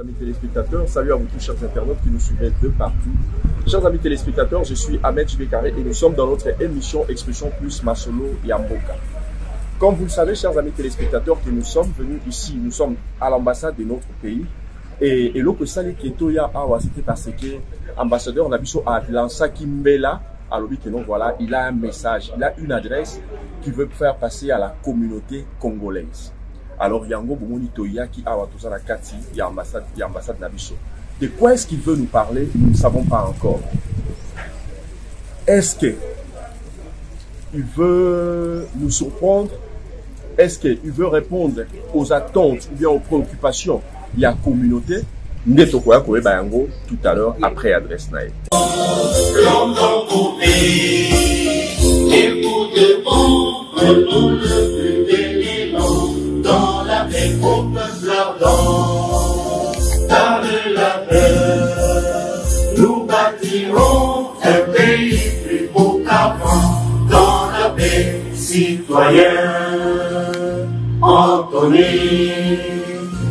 amis téléspectateurs, salut à vous tous chers internautes qui nous suivent de partout. Chers amis téléspectateurs, je suis Ahmed Jibekare et nous sommes dans notre émission Expression Plus Masolo Yamboka. Comme vous le savez, chers amis téléspectateurs, que nous sommes venus ici, nous sommes à l'ambassade de notre pays. Et le que ça c'était parce que l'ambassadeur Nabiso a lancé Kimbela, alors que non, voilà, il a un message, il a une adresse qu'il veut faire passer à la communauté congolaise. Alors, Yango Boumoni Toya qui a la Kati, il y a l'ambassade Nabiso. De quoi est-ce qu'il veut nous parler? Nous ne savons pas encore. Est-ce qu'il veut nous surprendre? Est-ce qu'il veut répondre aux attentes ou bien aux préoccupations de la communauté? Tout à l'heure après adresse naïve. Dans la paix au peuple ardent, par la peur, nous bâtirons un pays plus beau qu'avant. Dans la paix, citoyens, entonnez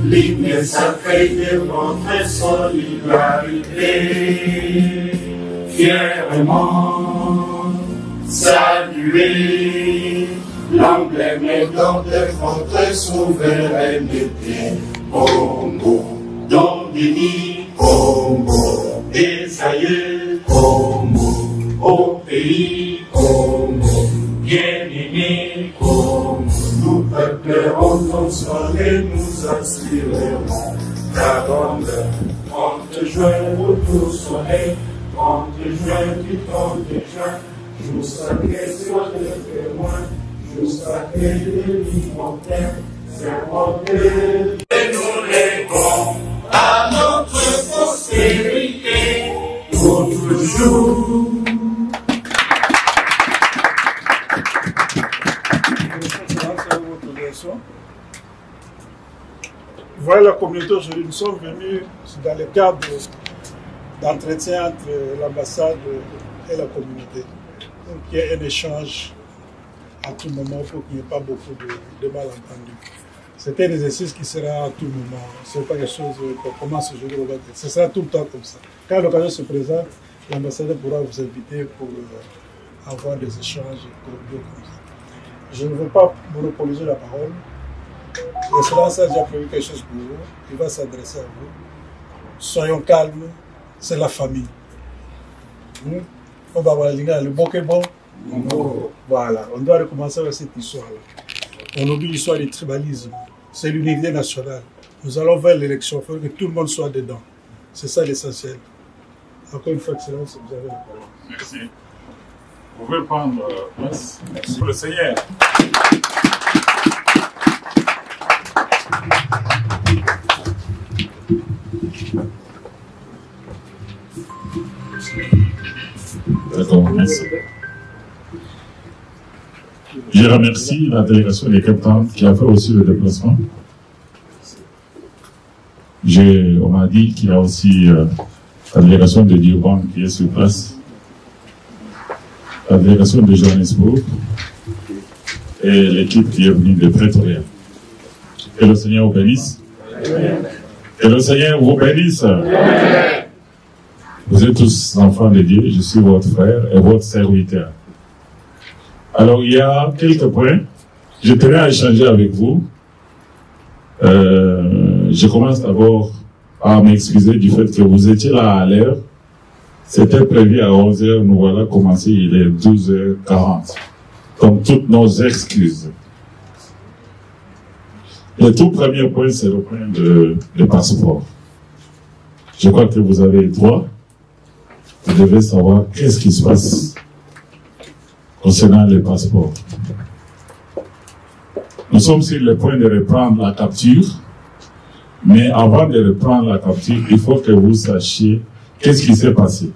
l'hymne sacré de notre solidarité. Fièrement saluer l'emblème d'or de notre souveraineté. Congo, don béni, Congo, des aïeux, Congo, au pays, Congo, bien-aimé, Congo. Nous peuplerons ton sol et nous assurerons ta grandeur. 30 juin, retour soleil, 30 juin du 30 juin, jour sacré sur le témoin. Sacré de l'immontaire, sermenté. Et nous lèguons à notre postérité pour toujours. Voilà la communauté aujourd'hui, nous sommes venus dans le cadre d'entretien entre l'ambassade et la communauté. Donc il y a un échange à tout moment pour qu'il n'y ait pas beaucoup de malentendus. C'est un exercice qui sera à tout moment. Ce n'est pas quelque chose qu'on commence aujourd'hui. Ce sera tout le temps comme ça. Quand l'occasion se présente, l'ambassadeur pourra vous inviter pour avoir des échanges cordiaux comme ça. Je ne veux pas monopoliser la parole. L'excellence a déjà prévu quelque chose pour vous. Il va s'adresser à vous. Soyons calmes. C'est la famille. On va voir le bon est bon. Voilà, on doit recommencer avec cette histoire-là. On oublie l'histoire du tribalisme. C'est l'unité nationale. Nous allons vers l'élection. Il faut que tout le monde soit dedans. C'est ça l'essentiel. Encore une fois, Excellence, vous avez la parole. Merci. Vous pouvez prendre place. Merci pour le Seigneur. D'accord, merci. Je remercie la délégation des Capitaines qui a fait aussi le déplacement. On m'a dit qu'il y a aussi la délégation de Durban qui est sur place, la délégation de Johannesburg et l'équipe qui est venue de Pretoria. Que le Seigneur vous bénisse. Que le Seigneur vous bénisse. Vous êtes tous enfants de Dieu, je suis votre frère et votre serviteur. Alors, il y a quelques points. Je tenais à échanger avec vous. Je commence d'abord à m'excuser du fait que vous étiez là à l'heure. C'était prévu à 11h, nous voilà commencé, il est 12h40. Donc, toutes nos excuses. Le tout premier point, c'est le point de passeport. Je crois que vous avez le droit. Vous devez savoir qu'est-ce qui se passe concernant les passeports. Nous sommes sur le point de reprendre la capture, mais avant de reprendre la capture, il faut que vous sachiez qu'est-ce qui s'est passé.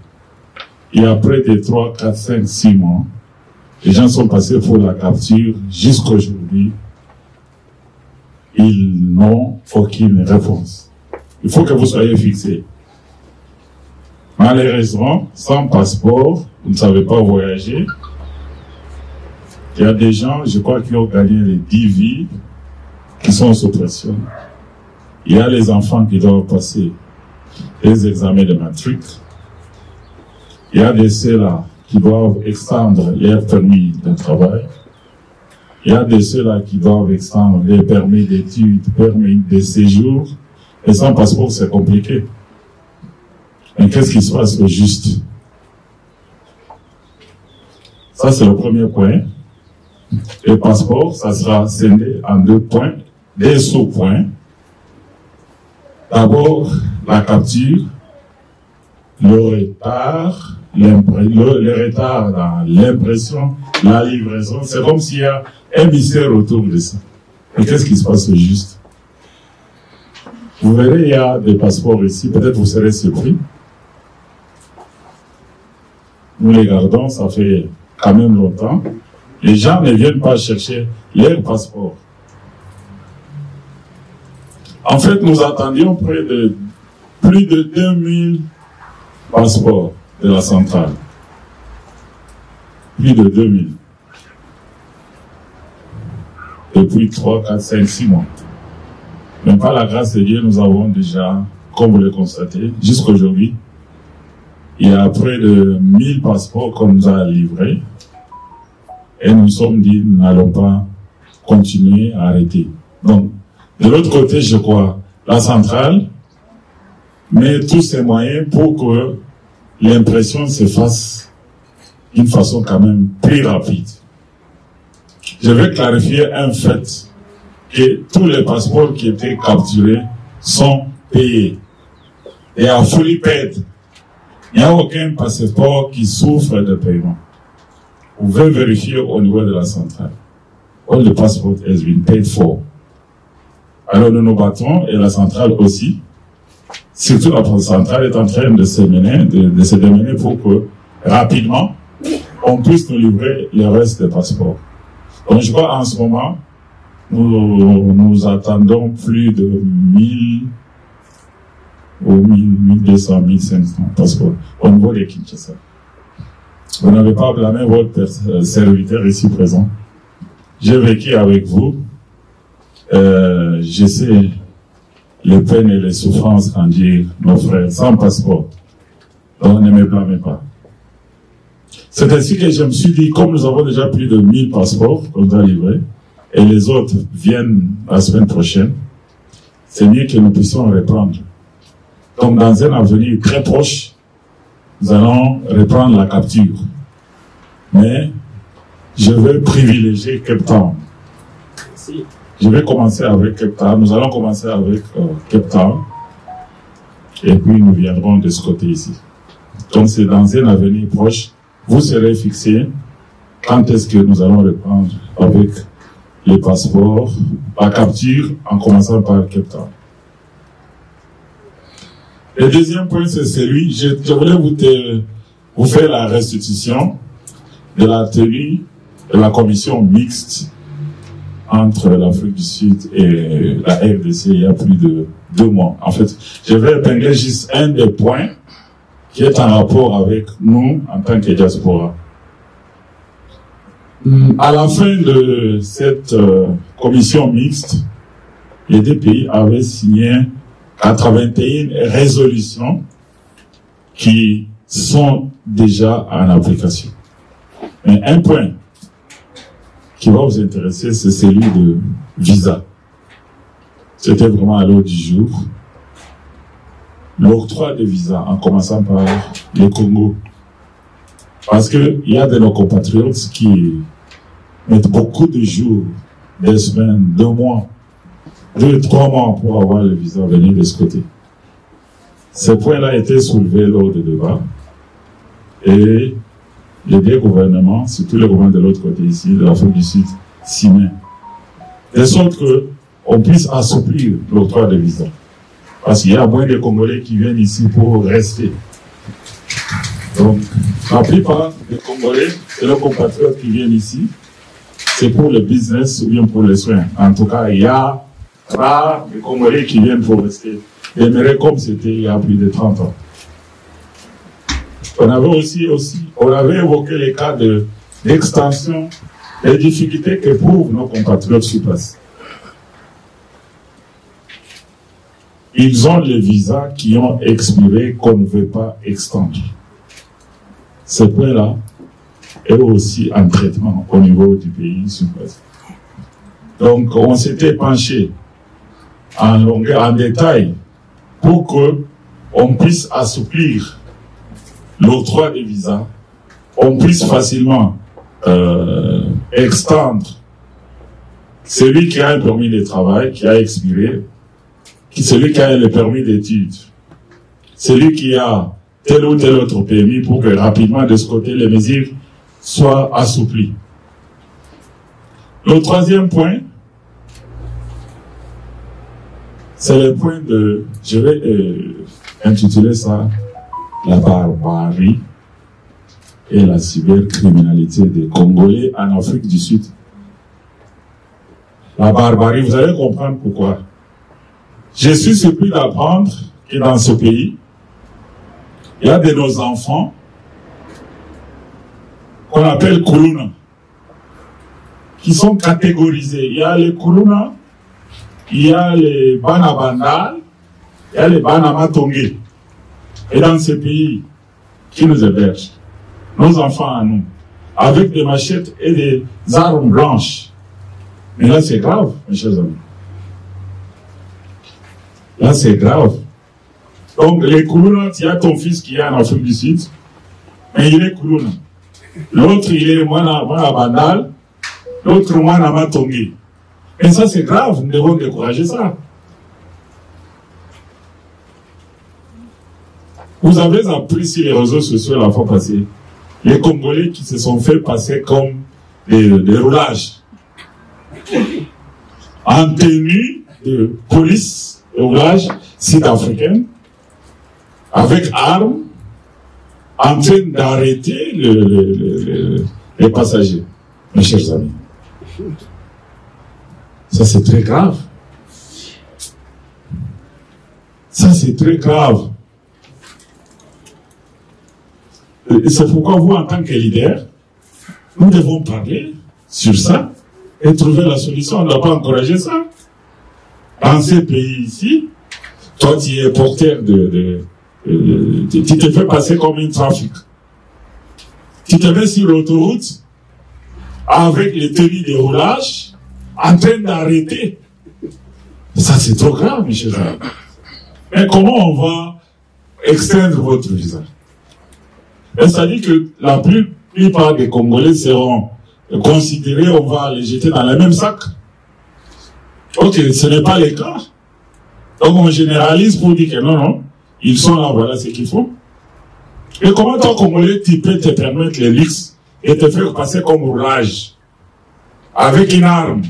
Il y a près de 3, 4, 5, 6 mois, les gens sont passés pour la capture jusqu'aujourd'hui. Ils n'ont aucune réponse. Il faut que vous soyez fixés. Malheureusement, sans passeport, vous ne savez pas voyager. Il y a des gens, je crois, qui ont gagné les 10 vies, qui sont sous pression. il y a les enfants qui doivent passer les examens de matric. Il y a de ceux-là qui doivent extendre leur permis de travail. Il y a de ceux-là qui doivent extendre les permis d'études, permis de séjour. Et sans passeport, c'est compliqué. Mais qu'est-ce qui se passe au juste? Ça, c'est le premier point. Le passeport, ça sera scindé en 2 points, des sous-points. D'abord, la capture, le retard dans l'impression, la livraison. C'est comme s'il y a un mystère autour de ça. Et qu'est-ce qui se passe au juste? Vous verrez, il y a des passeports ici, peut-être vous serez surpris. Nous les gardons, ça fait quand même longtemps. Les gens ne viennent pas chercher leur passeport. En fait, nous attendions plus de 2000 passeports de la centrale. Plus de 2000. Depuis 3, 4, 5, 6 mois. Mais par la grâce de Dieu, nous avons déjà, comme vous le constatez, jusqu'aujourd'hui, il y a près de 1000 passeports qu'on nous a livrés. Et nous nous sommes dit, nous n'allons pas continuer à arrêter. Donc, de l'autre côté, je crois, la centrale met tous ses moyens pour que l'impression se fasse d'une façon quand même plus rapide. Je vais clarifier un fait, que tous les passeports qui étaient capturés sont payés. Et à fully paid, il n'y a aucun passeport qui souffre de paiement. Vous pouvez vérifier au niveau de la centrale. All the passport has been paid for. Alors nous nous battons, et la centrale aussi, surtout la centrale est en train de se démener pour que, rapidement, on puisse nous livrer le reste des passeports. Donc je crois en ce moment, nous attendons plus de 1000 ou 1200, 1500 passeports au niveau des Kinshasa. Vous n'avez pas blâmé votre serviteur ici présent. J'ai vécu avec vous. Je sais les peines et les souffrances qu'en dire nos frères sans passeport. Donc ne me blâmez pas. C'est ainsi que je me suis dit, comme nous avons déjà plus de 1000 passeports qu'on doit livrer, et les autres viennent la semaine prochaine, c'est mieux que nous puissions reprendre. Donc dans un avenir très proche, nous allons reprendre la capture. Mais je vais privilégier Cape Town. Merci. Je vais commencer avec Cape Town. Nous allons commencer avec Cape Town. Et puis nous viendrons de ce côté ici. Donc c'est dans un avenir proche. Vous serez fixés quand est-ce que nous allons reprendre avec les passeports, la capture, en commençant par Cape Town. Le deuxième point, c'est celui, je voulais vous faire la restitution de la tenue de la commission mixte entre l'Afrique du Sud et la RDC il y a plus de 2 mois. En fait, je vais épingler juste un des points qui est en rapport avec nous en tant que diaspora. À la fin de cette commission mixte, les 2 pays avaient signé 81 résolutions qui sont déjà en application. Mais un point qui va vous intéresser, c'est celui de visa. C'était vraiment à l'ordre du jour. L'octroi de visa, en commençant par le Congo. Parce qu'il y a de nos compatriotes qui mettent beaucoup de jours, des semaines, 2 mois, 2, 3 mois pour avoir le visa venir de ce côté. Ce point-là a été soulevé lors des débats. Et les 2 gouvernements, surtout le gouvernement de l'autre côté ici, de l'Afrique du Sud, s'y mettent. De sorte qu'on puisse assouplir l'octroi de visa. Parce qu'il y a moins de Congolais qui viennent ici pour rester. Donc, la plupart des Congolais et leurs compatriotes qui viennent ici, c'est pour le business ou bien pour les soins. En tout cas, il y a rares de Congolais qui viennent pour rester. Demeurer comme c'était il y a plus de 30 ans. On avait évoqué les cas d'extension et difficultés que pour nos compatriotes sur place. ils ont les visas qui ont expiré qu'on ne veut pas extendre. Ce point-là est aussi un traitement au niveau du pays sur place. Donc, on s'était penché en longueur, en détail, pour qu'on puisse assouplir l'octroi des visas, on puisse facilement extendre celui qui a un permis de travail qui a expiré, celui qui a le permis d'études, celui qui a tel ou tel autre permis, pour que rapidement de ce côté les mesures soient assouplies. Le troisième point, c'est le point de, je vais intituler ça la barbarie et la cybercriminalité des Congolais en Afrique du Sud. La barbarie, vous allez comprendre pourquoi. Je suis surpris d'apprendre que dans ce pays, il y a de nos enfants qu'on appelle Kuluna, qui sont catégorisés. Il y a les Kuluna, il y a les Banabandal, il y a les Banamatongue. Et dans ce pays qui nous héberge, nos enfants à nous, avec des machettes et des armes blanches. Mais là, c'est grave, mes chers amis. Là, c'est grave. Donc, les Kuluna, il y a ton fils qui est en Afrique du Sud, mais il est Kuluna. L'autre, il est Mwana Bandal, l'autre, Mwana Matongue. Et ça, c'est grave, nous devons décourager ça. Vous avez appris sur les réseaux sociaux la fois passée, les Congolais qui se sont fait passer comme des roulages en tenue de police, de roulage sud-africaine, avec armes, en train d'arrêter les passagers. Mes chers amis, ça c'est très grave. Ça c'est très grave. Et c'est pourquoi vous, en tant que leader, nous devons parler sur ça et trouver la solution. On ne doit pas encourager ça. Dans ces pays ici, toi tu es porteur tu te fais passer comme un trafic. Tu te mets sur l'autoroute avec les tenues de roulage en train d'arrêter. Ça c'est trop grave, mes chers amis. Mais comment on va extendre votre visa? C'est-à-dire que la plupart des Congolais seront considérés, on va les jeter dans le même sac. Ok, ce n'est pas le cas. Donc on généralise pour dire que non, ils sont là, voilà ce qu'il faut. Et comment toi, Congolais, tu peux te permettre les luxes et te faire passer comme roulage avec une arme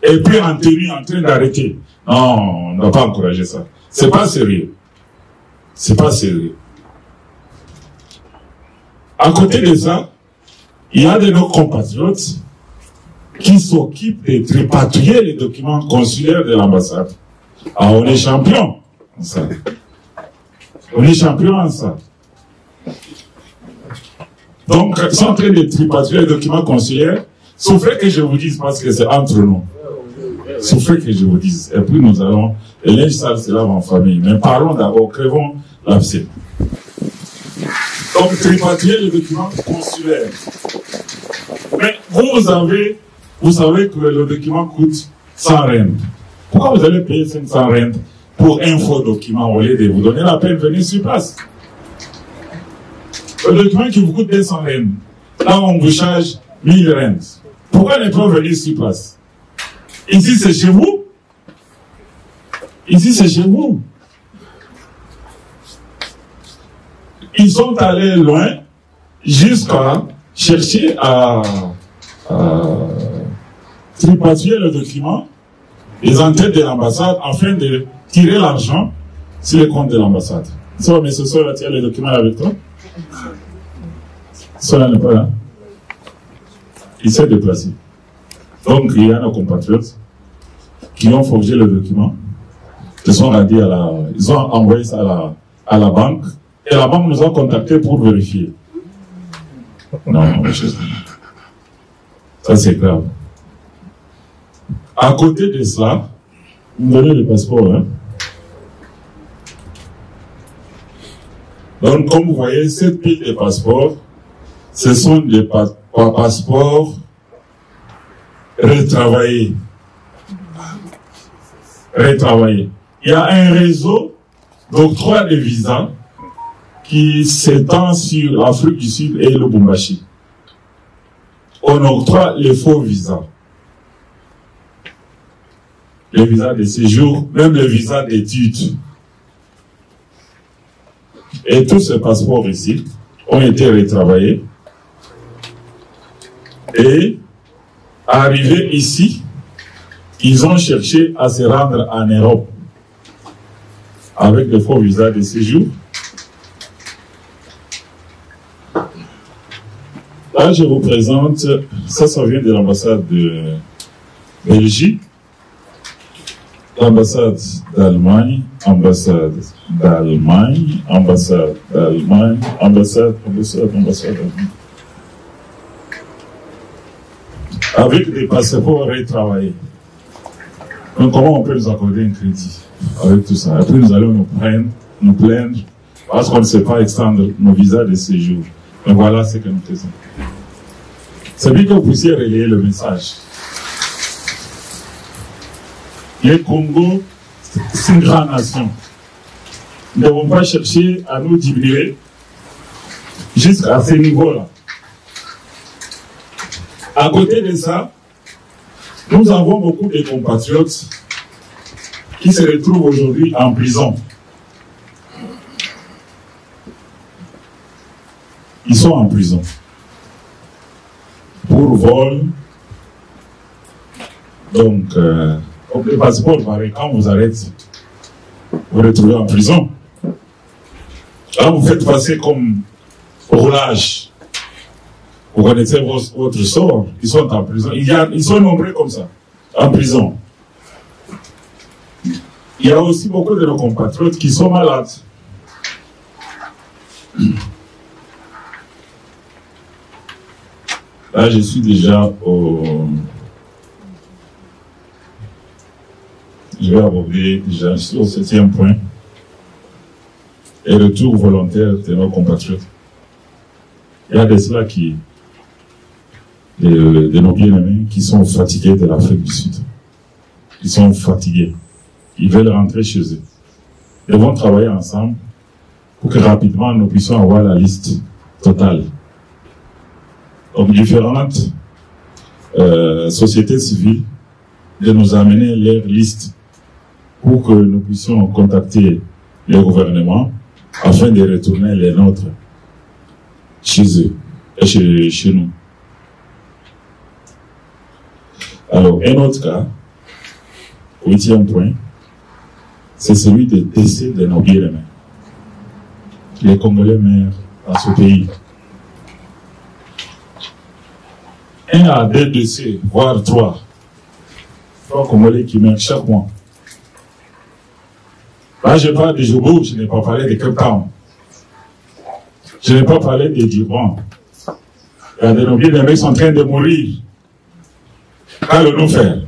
et puis en tenue, en train d'arrêter? Non, on ne doit pas encourager ça. C'est pas sérieux. C'est pas sérieux. À côté de ça, il y a de nos compatriotes qui s'occupent de tripatouiller les documents consulaires de l'ambassade. Ah, on est champion en ça. On est champion en ça. Donc, ils sont en train de tripatouiller les documents consulaires. Souffrez que je vous dise, parce que c'est entre nous. Souffrez que je vous dise. Et puis nous allons, le linge sale se lave en famille. Mais parlons d'abord, crevons l'abcès. Donc, tripatouiller les documents consulaires. Mais vous savez que le document coûte 100 rand. Pourquoi vous allez payer 500 rand pour un faux document au lieu de vous donner la peine de venir sur place? Le document qui vous coûte 200 rand, là on vous charge 1000 rand. Pourquoi ne pas venir sur place? Ici c'est chez vous. Ici c'est chez vous. Ils sont allés loin jusqu'à chercher à tripatouiller le document, les entêtes de l'ambassade, afin de tirer l'argent sur le compte de l'ambassade. Ça, mais ce soir, tu as le document avec toi? Cela n'est pas là. Il s'est déplacé. Donc, il y a nos compatriotes qui ont forgé le document, ils ont envoyé ça à la banque, et la banque nous a contactés pour vérifier. Non, ça c'est grave. À côté de cela, vous me donnez le passeport, hein? Donc, comme vous voyez, cette pile de passeports, ce sont des passeports retravaillés. Il y a un réseau d'octroi de visas qui s'étend sur l'Afrique du Sud et le Lubumbashi. On octroie les faux visas. Les visas de séjour, même les visas d'études. Et tous ces passeports ici ont été retravaillés. Et arrivés ici, ils ont cherché à se rendre en Europe avec des faux visas de séjour. Là, je vous présente, ça vient de l'ambassade de Belgique, l'ambassade d'Allemagne, ambassade d'Allemagne, ambassade d'Allemagne, ambassade d'Allemagne. Avec des passeports retravaillés. Donc, comment on peut nous accorder un crédit avec tout ça? Après, nous allons nous plaindre parce qu'on ne sait pas extendre nos visas de séjour. Mais voilà ce que nous faisons. C'est bien que vous puissiez relayer le message. Le Congo, c'est une grande nation. Nous ne devons pas chercher à nous diminuer jusqu'à ce niveau-là. À côté de ça, nous avons beaucoup de compatriotes qui se retrouvent aujourd'hui en prison. Ils sont en prison pour vol. Donc, le passeport, pareil, quand vous arrêtez, vous vous retrouvez en prison. Là, vous faites passer comme roulage. Vous connaissez votre sort, ils sont en prison. Ils sont nombreux comme ça, en prison. Il y a aussi beaucoup de nos compatriotes qui sont malades. Là, je suis déjà au... Je vais aborder déjà sur le 7e point. Et le retour volontaire de nos compatriotes. Il y a des ceux qui... de nos bien-aimés qui sont fatigués de l'Afrique du Sud. Ils sont fatigués. Ils veulent rentrer chez eux. Ils vont travailler ensemble pour que rapidement nous puissions avoir la liste totale. Donc différentes sociétés civiles de nous amener leur liste pour que nous puissions contacter le gouvernement afin de retourner les nôtres chez eux et chez nous. Alors, un autre cas, 8e point, c'est celui des décès de nos bien-aimés. Les Congolais meurent dans ce pays. 1 à 2 décès, voire 3. 3 Congolais qui meurent chaque mois. Là, je parle de Djobo, je n'ai pas parlé de Cape Town. Je n'ai pas parlé de Durban. Il y a de nos bien-aimés qui sont en train de mourir. Qu'allons-nous faire?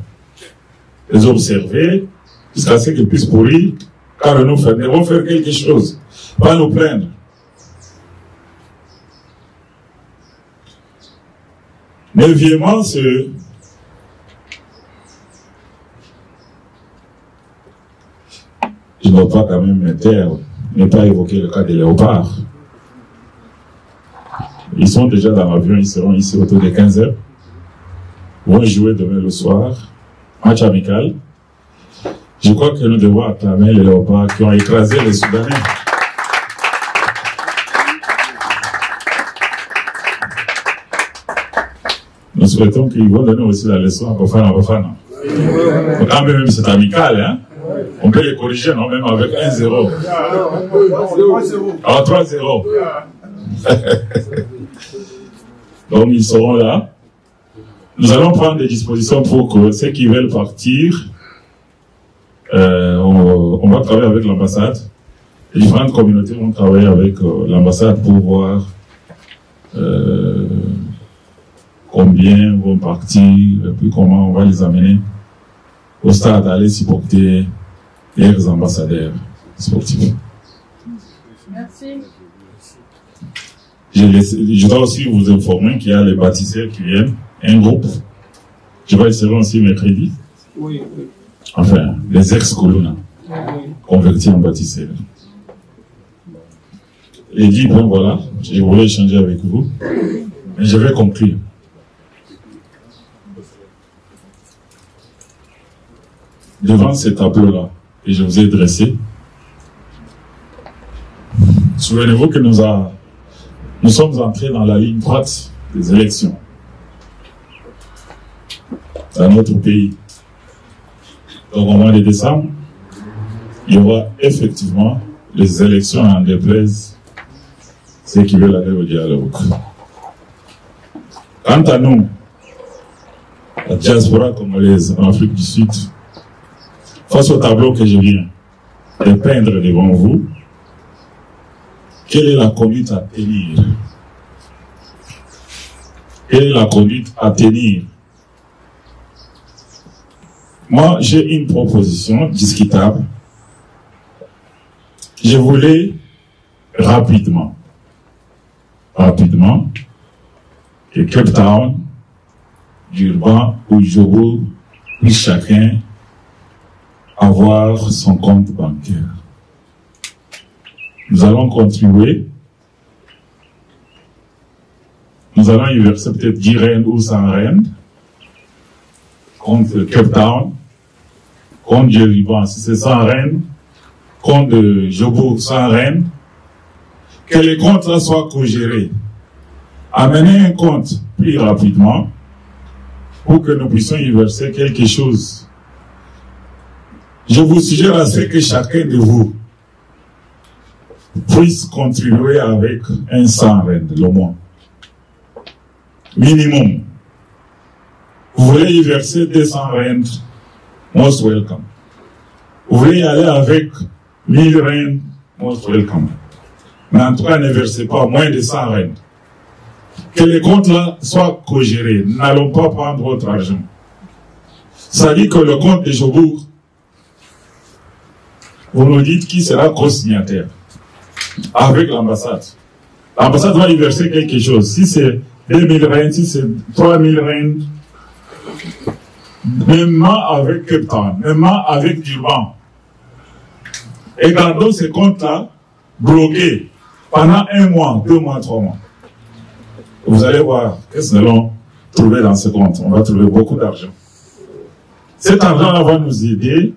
Les observer jusqu'à ce qu'ils puissent pourrir. Qu'allons-nous faire? Nous devons faire quelque chose. Pas nous plaindre. Neuvièmement, je ne dois pas quand même me taire, ne pas évoquer le cas des léopards. Ils sont déjà dans l'avion, ils seront ici autour de 15 heures. Ils vont jouer demain le soir, match amical. Je crois que nous devons acclamer les léopards qui ont écrasé les Soudanais. Nous souhaitons qu'ils vont donner aussi la leçon à Bafana. Quand même c'est amical, hein? On peut les corriger, non? Même avec 1-0. Alors 3-0. Donc ils seront là. Nous allons prendre des dispositions pour que ceux qui veulent partir, on va travailler avec l'ambassade. Les différentes communautés vont travailler avec l'ambassade pour voir combien vont partir, et puis comment on va les amener au stade, aller supporter leurs ambassadeurs sportifs. Merci. Je dois aussi vous informer qu'il y a les bâtisseurs qui viennent, un groupe. Je vois, ils seront aussi mercredi. Oui, oui. Enfin, les ex-colons, convertis en bâtisseurs. Et dit, bon voilà, je voulais échanger avec vous, mais je vais conclure. Devant ce tableau-là, que je vous ai dressé, souvenez-vous que nous sommes entrés dans la ligne droite des élections dans notre pays. Donc au mois de décembre, il y aura effectivement les élections en déplaise ceux qui veulent aller au dialogue. Quant à nous, la diaspora congolaise en Afrique du Sud, face au tableau que je viens de peindre devant vous, quelle est la conduite à tenir? Quelle est la conduite à tenir? Moi, j'ai une proposition discutable. Je voulais rapidement, que Cape Town, Durban ou Jobo puisse chacun avoir son compte bancaire. Nous allons contribuer. Nous allons y verser peut-être 10 rand ou 100 rand contre Cape Town, contre Durban, si c'est 100 rand, contre Jobo 100 rand. Que les comptes là soient co-gérés. Amenez un compte plus rapidement pour que nous puissions y verser quelque chose. Je vous suggère à ce que chacun de vous puisse contribuer avec un 100 rand, le moins. Minimum. Vous voulez y verser 200 rand, most welcome. Vous voulez y aller avec 1000 rand, most welcome. Mais en tout cas, ne versez pas moins de 100 rand. Que les comptes là soient co-gérés. N'allons pas prendre votre argent. Ça dit que le compte de Jobourg, vous nous dites qui sera co-signataire avec l'ambassade. L'ambassade va y verser quelque chose. Si c'est 2000 rand, si c'est 3000 rand, même avec Cape Town, même avec Durban. Et gardons ces comptes-là bloqués pendant 1 mois, 2 mois, 3 mois. Vous allez voir qu'est-ce que nous allons trouver dans ce compte. On va trouver beaucoup d'argent. Cet argent-là va nous aider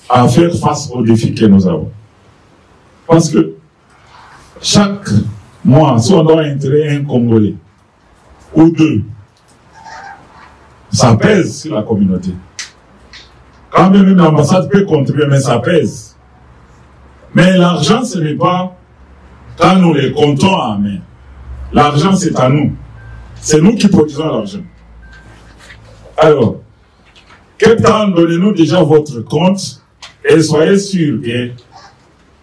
à faire face aux défis que nous avons. Parce que chaque mois, si on doit intégrer un Congolais ou 2, ça pèse sur la communauté. Quand même l'ambassade peut contribuer, mais ça pèse. Mais l'argent, ce n'est pas quand nous les comptons en main. L'argent, c'est à nous. C'est nous qui produisons l'argent. Alors, Cape Town, donnez-nous déjà votre compte et soyez sûr que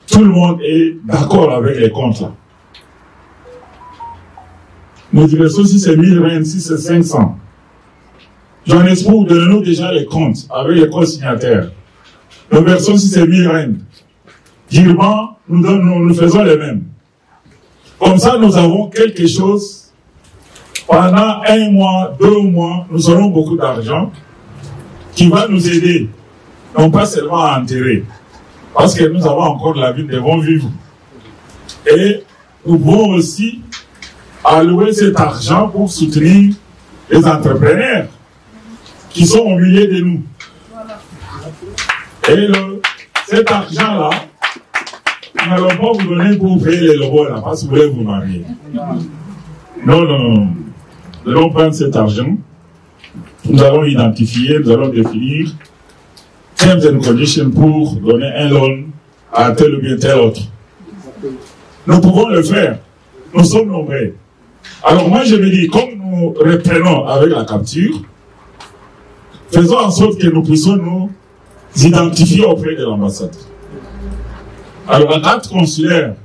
tout le monde est d'accord avec les comptes là. Nous diversons si c'est 1000 rand, si c'est 500. Johannesburg, donnez-nous déjà les comptes avec les co-signataires. Nous versons si c'est 1000 rand. Durban, nous faisons les mêmes. Comme ça, nous avons quelque chose. Pendant 1 mois, 2 mois, nous aurons beaucoup d'argent qui va nous aider. Non pas seulement à enterrer. Parce que nous avons encore la vie devant vivre. Et nous pouvons aussi allouer cet argent pour soutenir les entrepreneurs qui sont au milieu de nous. Et cet argent-là, nous n'allons pas vous donner pour payer les lobos là, parce que vous voulez vous marier. Non, non, non. Nous allons prendre cet argent, nous allons identifier, nous allons définir terms and conditions pour donner un loan à tel ou bien tel autre. Nous pouvons le faire. Nous sommes nombreux. Alors moi je me dis, comme nous reprenons avec la capture, faisons en sorte que nous puissions nous identifier auprès de l'ambassade. Alors la carte consulaire,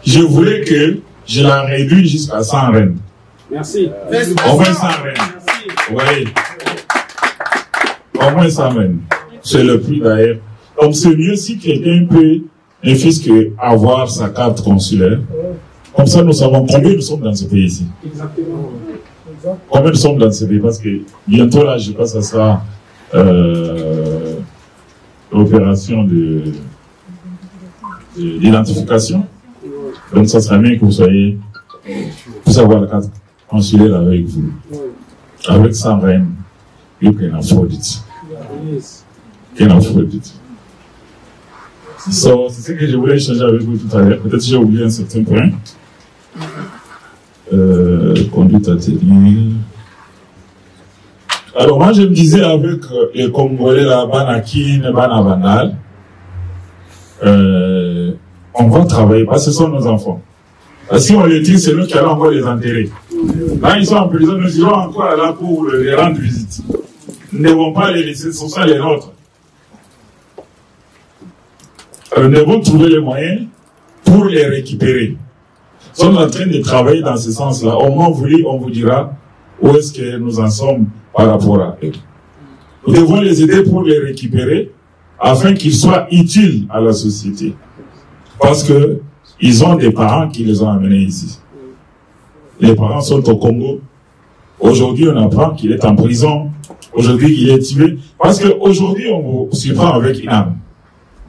je voulais que je la réduise jusqu'à 100 rand. Merci. Au moins 100 rand. Oui. Au moins 100 rand. C'est le prix d'ailleurs. Donc c'est mieux si quelqu'un peut ne fût-ce qu'avoir sa carte consulaire. Comme ça, nous savons combien nous sommes dans ce pays ici. Exactement. Combien nous sommes dans ce pays, parce que bientôt là, je pense que ça sera l'opération d'identification. Donc ça serait bien que vous soyez, pour avoir la carte consulaire avec vous. Avec ça, même, you can afford it. You can afford it. So, c'est ce que je voulais échanger avec vous tout à l'heure. Peut-être que j'ai oublié un certain point. Conduite à tenir. Alors moi je me disais avec les Congolais là, Banakin, Banabandal, on va travailler parce que ce sont nos enfants. Si on les tire, c'est nous qui allons encore les enterrer. Là ils sont en prison, nous irons encore là pour les rendre visite. Nous ne devons pas les laisser, ce sont les nôtres. Alors, nous devons trouver les moyens pour les récupérer. Nous sommes en train de travailler dans ce sens-là. Au moment voulu, on vous dira où est-ce que nous en sommes par rapport à eux. Nous devons les aider pour les récupérer afin qu'ils soient utiles à la société. Parce que ils ont des parents qui les ont amenés ici. Les parents sont au Congo. Aujourd'hui, on apprend qu'il est en prison. Aujourd'hui, il est tué. Parce qu'aujourd'hui, on vous surprend avec une arme.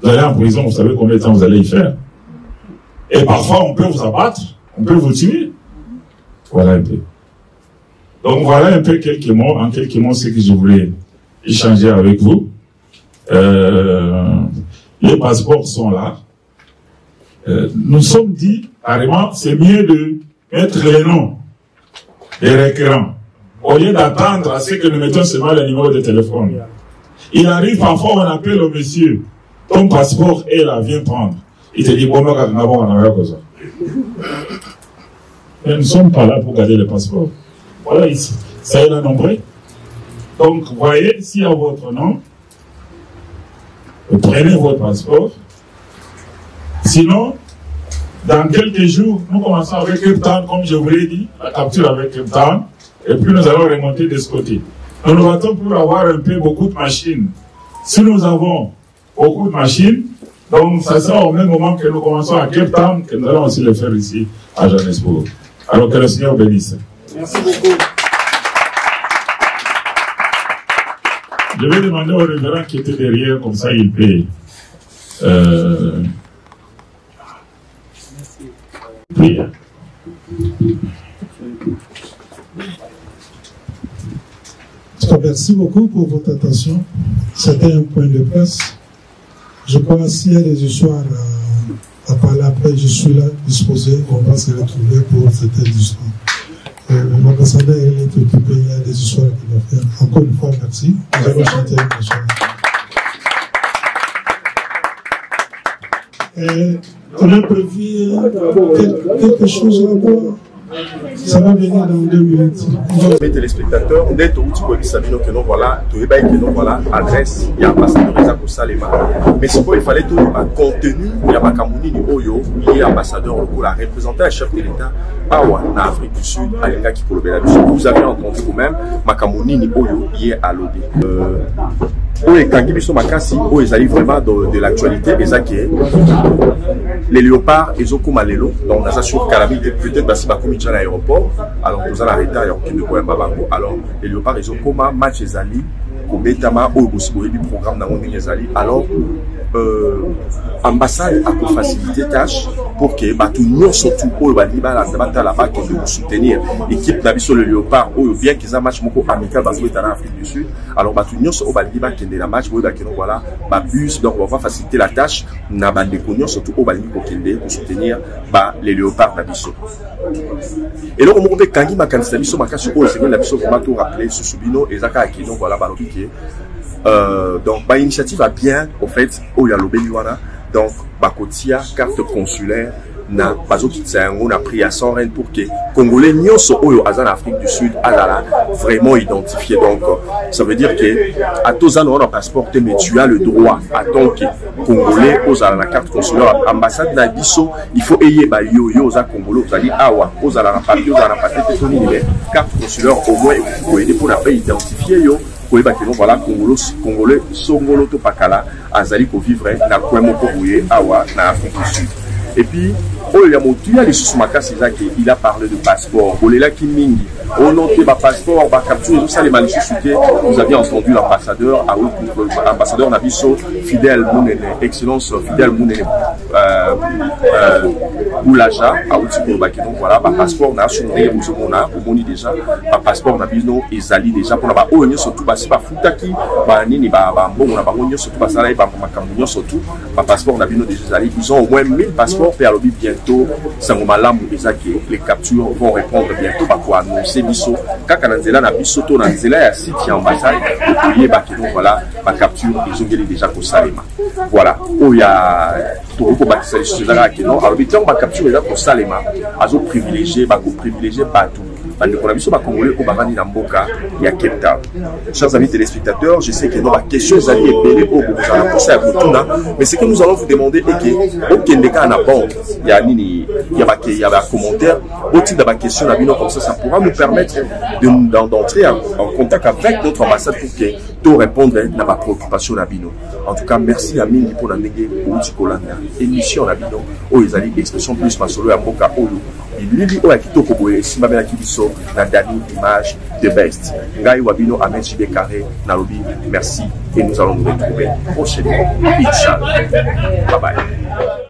Vous allez en prison, vous savez combien de temps vous allez y faire. Et parfois, on peut vous abattre, on peut vous tuer. Voilà un peu. Donc, voilà un peu quelques mots, en quelques mots, ce que je voulais échanger avec vous. Les passeports sont là. Nous sommes dit, carrément, c'est mieux de mettre les noms des requérants, au lieu d'attendre à ce que nous mettions seulement le numéro de téléphone. Il arrive parfois, on appelle au monsieur, ton passeport est là, viens prendre. Il te dit, bon, mais nous ne sommes pas là pour garder le passeport. Voilà ici. Ça est là nombreux. Donc, voyez, s'il y a votre nom, vous prenez votre passeport. Sinon, dans quelques jours, nous commençons avec Cape Town, comme je vous l'ai dit, la capture avec Cape Town, et puis nous allons remonter de ce côté. Nous nous battons pour avoir un peu beaucoup de machines. Si nous avons beaucoup de machines, donc ça sera au même moment que nous commençons à Cape Town, que nous allons aussi le faire ici à Johannesburg. Alors que le Seigneur bénisse. Merci beaucoup. Je vais demander au révérend qui était derrière, comme ça il peut prier. Merci beaucoup pour votre attention. C'était un point de presse. Je crois s'il y a des histoires à parler après, je suis là, disposé. On va se retrouver pour certaines histoires. L'ambassadeur est occupé, il y a des histoires qu'il va faire. Encore une fois, merci. Nous allons chanter une chanson. On a prévu quelque chose là-bas. Ça va venir dans 2 minutes. Mes téléspectateurs, on est au Bout Sabino que nous voilà, tout est que nous voilà, adresse, il y a ambassadeur Isako Salema. Mais ce qu'il fallait tout un contenu, il y a Makamouni Oyo, il est ambassadeur pour la représenter un chef de l'État en Afrique du Sud, à l'État qui vous avez entendu vous-même, Makamouni Oyo, il est à l'OD. Oui, quand ils sont makasi, ils arrivent vraiment de l'actualité, les léopards, ils ont comme à l'élo, donc on a ça sur Calabi, peut-être parce qu'ils à l'aéroport, alors nous allons arrêter à alors les léopards, ils ont comme un match Ezali, au Betama, au programme dans le Ezali, alors ambassade a pour faciliter tâche pour que tout le monde surtout au Baliba là-bas qui de soutenir l'équipe d'Abisso le léopard ou bien qu'ils ont un match amical parce que est en Afrique du Sud alors tout le monde au Baliba qui est la match voilà bus donc on va faciliter la tâche n'a pas de cognon surtout au Baliba pour soutenir les léopards d'Abisso et là on peut kangi makanisa biso makasi au c'est la biso vraiment tout rappeler sur Subino et Zaka qui donc voilà balobiké donc l'initiative a bien au fait au Yalobeliwana donc bakotia carte consulaire na on a pris à 100 rennes pour que Congolais nyonso oyo azan Afrique du Sud azala vraiment identifié donc ça veut dire que à tous on a passeport mais tu as le droit à tant que Congolais aux la carte consulaire ambassade na biso il faut ayé ba yo za Congolais vous allez awa aux la papier aux la papier carte consulaire au moins pour aider pour la paix identifier yo koyeba que non voilà congolais songolo to pakala azali ko vivre na kwemo ko boye awa na Afrique du Sud. Et puis oh ya motu ya lisusu makasi zaki il a parlé de passeport bolela ki mingi au nom de ma passeport ba capture ça les malisusuté. Vous avez entendu l'ambassadeur ambassadeur Nabiso Fidèle Mounene excellence Fidèle Mounene Boulaja a outil ba donc voilà ba passeport na sonné muzomona omoni déjà ba passeport na bino ezali déjà pour ba onyo surtout ba sipa futaki ba nini ba mbongo na ba onyo surtout ba sala ba makambo surtout ba passeport na bino déjà ezali ils ont au moins 1000 passeports per lobi bientôt sango malamu ezaki les captures vont répondre bientôt ba ko annoncer biso kaka na nzela na biso to na nzela ya site ya ambassade pour ba que donc voilà ba capture ils ont déjà ko salema voilà o ya to ko ba kisali suzara que non alors bitan ba capture déjà ko salema azo privilégier ba ko privilégier partout. Chers amis téléspectateurs, je sais que nos questions allaient épellées pour vous mais ce que nous allons vous demander est que aucun des cas n'a bon, il y a un commentaire, au titre de la question comme ça pourra nous permettre d'entrer en contact avec notre ambassade pour que tout répondre à ma préoccupation Nabino. En tout cas, merci à Mingi pour la néguer au Tikolanda. Émission Nabino, où ils allaient expression plus masolo à Moka Olu. Lili o akito koboye simba bela kibiso na dernière image de best. Ngai wabino Ahmed JB Carré na lobi merci et nous allons nous retrouver prochainement. Inch'Allah. Bye bye.